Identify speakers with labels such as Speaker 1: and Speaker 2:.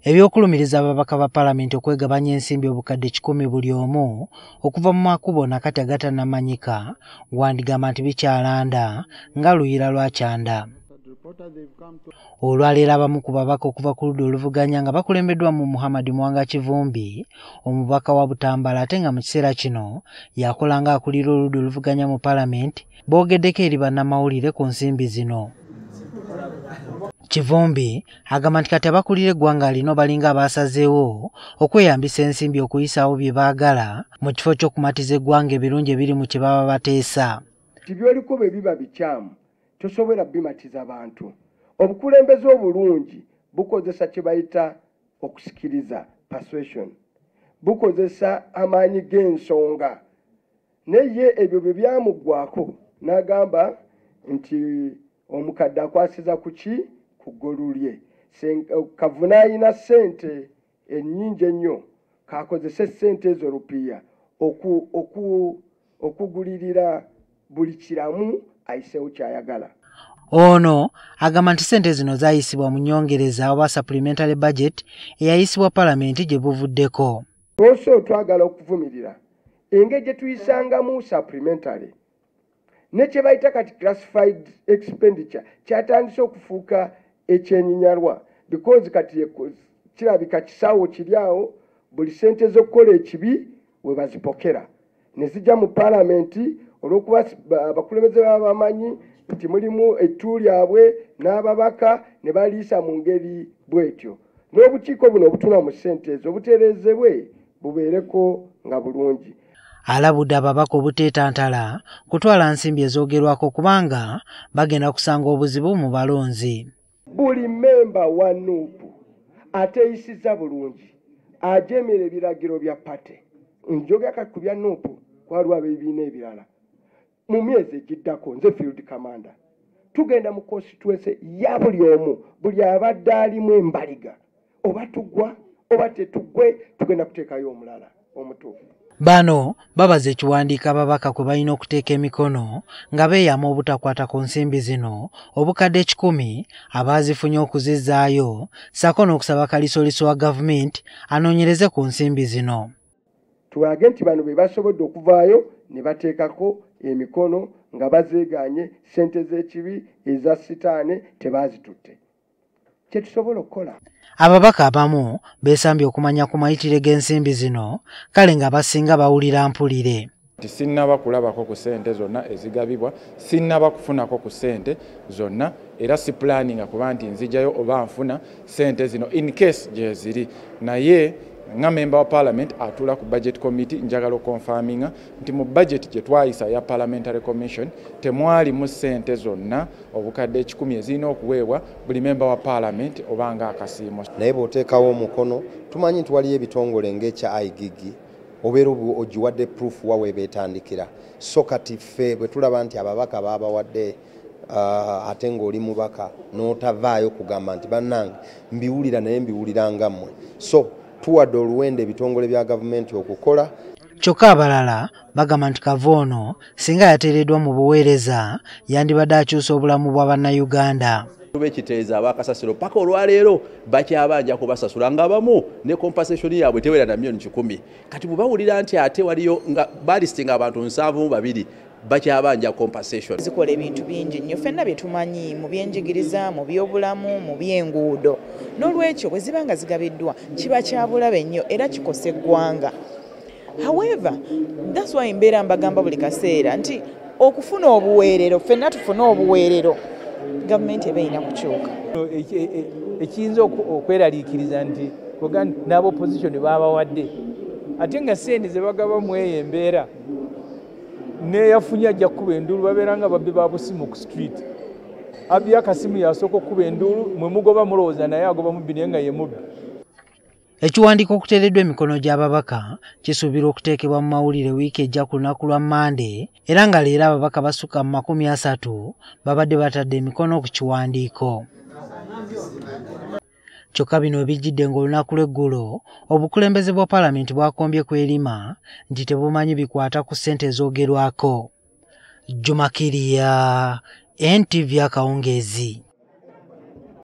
Speaker 1: Ebyokulumiriza ababaka ba Paalamenti okwegabanya ensimbi obukadde 100 buli omu okuva mu makubo nakati agatanamanyika wandigamba nti bikyalanda nga luyira lwa Kyanda. Olwaleero abamu ku babaka okuva ku ludda oluvuganya nga bakulembeddwa mu Muhammad Mwanga Kivumbi, omubaka wa Butambala, ate nga mu kiseera kino yakola nga akulira oludda oluvuganya mu Paalamenti, boogeddeko eri bannamawulire ku nsimbi zino. Kivumbi agamba nti kati abakulira eggwanga lino balinga abasazeewo okweyambisa ensimbi okuyisaawo bye baagala mu kifo ky'okumatiza eggwanga ebirungi ebiri mu kye baba bateesa.
Speaker 2: Tibyoliko bwe biba bikyamu tosobola bimatiza bantu. Obukulembeze obulungi bukozesa kye bayita okusikiriza, persuasion, bukozesa amaanyi g'ensonga. Naye ebyo bye byamuggwako n'agamba nti omukadde akwasiza ku ki? Ku ggolu lye. Kavuna alina ssente ennyingi ennyo, kakozese ssente ezo rupiya okugulirira buli kiramu ayiseewo kyayagala.
Speaker 1: Ono agamba nti ssente zino zaayisibwa mu nnyongereza oba supplementary budget eyayisibwa Paalamenti gye buvuddeko.
Speaker 2: Also twagala okuvumirira engeri gye tuyisangamu supplementary ne kye bayita kati classified expenditure kyatandise okufuuka ekyenyinyalwa, because kati kirabika kisaawo kiri awo buli ssente z'okukola ekibi we bazipokera ne zijja mu Paalamenti olw'okuba abakulembeze baba bamanyi nti mulimu ettu lyabwe n'ababaka ne baliisa mu ngeri bw'etyo. N'obukiiko buno obutuna mu ssente ezo butereezebwe bubeereko nga bulungi.
Speaker 1: Alabudde ababaka obuteetantala kutwala nsimbi ezoogerwako kubanga bagenda kusanga obuzibu mu balonzi.
Speaker 2: Buli memba wa NUP ateeyisizza bulungi ajeemera ebiragiro bya pate. Njogera kati ku bya NUP kwaliwo ab'ebibiina ebirala. Mu myezi egiddako nze field commander tugenda mu constituency ya buli omu, buli abadde alimu embaliga, oba tugwa oba tetuggwe, tugenda kuteekayo omulala omutuufu.
Speaker 1: Bano babaza ekiwandiiko ababaka kwe balina okuteeka emikono nga beeyama obutakwata ku nsimbi zino obukadde 100 abaazifunye okuzizzaayo, ssaako n'okusaba kalisoliso wa gavumenti anoonyereze ku nsimbi zino.
Speaker 2: Tulage nti bano be basobodde okuvaayo ne bateekako emikono nga bazeeganye ssente z'ekibi eza sitaane tebaazitutte. Kye tusobola okukola.
Speaker 1: Ababaka abamu beesambye okumanya ku mayitire g'ensimbi zino, kale nga basinga bawulira mpulire.
Speaker 3: Sinnaba kulabako ku ssente zonna ezigabibwa, sinnaba kufunako ku ssente zonna, era si planning kuba nti nzijayo oba nfuna ssente zino in case gye ziri. Naye nga member wa Parliament atula ku budget committee njagala okonfaminga nti mu budget gye twayisa ya Parliamentary Commission temwali mu ssente zonna obukadde 10 ezirina okuweebwa buli member wa Parliament obanga akasiimo.
Speaker 4: Naye bw'oteekawo omukono tumanyi nti waliyo ebitongole ng'ekya IGIG obeera ogiwadde proof wa weebeetandikira. So kati ffe bwe tulaba nti ababaka baabawadde ate ng'oli mubaka n'otavaayo kugamba nti bannange mbiwulira naye mbiwulira nga mmwe. So tuwadde oluwende ebitongole bya gavumenti okukola.
Speaker 1: Kyokka abalala bagamba nti Kavoono singa yateereddwa mu buweereza yandibadde akyusa obulamu bwa bannayuganda.
Speaker 5: Tubekiteeza abakasasiro paka olwaleero bakyabanja kubasasula ng'abamu ne compensation yaabwe tewera na $10,000. Kati bwe bawulira nti ate waliyo nga balistinga abantu 7 bakyabanja compensation.
Speaker 6: Zikola ebintu bingi nnyo ffenna bye tumanyi mu byenjigiriza, mu byobulamu, mu by'enguudo. N'olwekyo bwe ziba nga zigabiddwa kiba kyabulabe nnyo era kikosa eggwanga. However, that's why mbeera mbagamba buli kaseera nti okufuna obuweerero, ffenna tufuna obuweerero, gavumenti eba erina kukyuka.
Speaker 7: Ekiyinza okweraliikiriza nti n'aba opposition baabawadde ate nga ssente ze bagaba mu eyo embeera neyafunye ajja kukuba enduulu babeera nga babbi ba busimu ku street. Abbi akasimu yasooka okukuba enduulu mwe mugoba mulowooza naye agoba mubbi naye nga ye mubbi.
Speaker 1: Ekiwandiiko okuteereddwa emikono gy'ababaka kisuubirwa okuteekebwa mu mawulire wiiki ejja ku lunaku lwa Mande, era nga leero ababaka basukka mu 30 babadde batadde emikono ku kiwandiiko. Kyokka bino ebijjidde ng'olunaku lw'eggulo obukulembeze bwa Paalamenti bwakombye kw'erima nti tebumanyi bikwata ku ssente ezoogerwako. Juma Kiriya, NTV Akawungeezi.